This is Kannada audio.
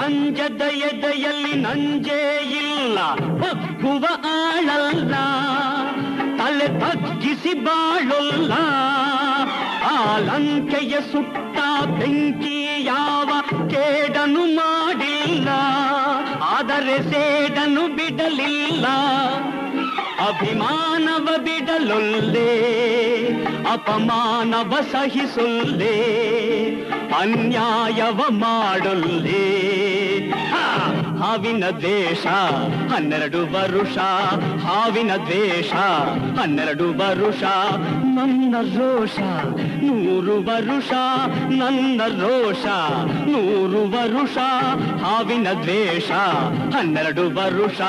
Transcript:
ಅಂಜದ ಎದೆಯಲ್ಲಿ ನಂಜೇ ಇಲ್ಲ, ಬಗ್ಗುವ ಆಳಲ್ಲ, ತಲೆ ತಗ್ಗಿಸಿ ಬಾಳೊಲ್ಲ. ಆ ಲಂಕೆಯ ಸುಟ್ಟ ಬೆಂಕಿ ಯಾವ ಕೇಡನು ಮಾಡಿಲ್ಲ, ಆದರೆ ಸೇಡನು ಬಿಡಲಿಲ್ಲ. ಅಭಿಮಾನವ ಬಿಡಲೊಲ್ಲೆ, ಅಪಮಾನವ ಸಹಿಸೊಲ್ಲೆ, ಅನ್ಯಾಯವ ಮಾಡೊಲ್ಲೆ. ಹಾವಿನ ದ್ವೇಷ 12 ವರುಷ, ಹಾವಿನ ದ್ವೇಷ 12 ವರುಷ. ನನ್ನ ರೋಷ 100 ವರುಷ, ನನ್ನ ರೋಷ 100 ವರುಷ. ಹಾವಿನ ದ್ವೇಷ 12 ವರುಷ.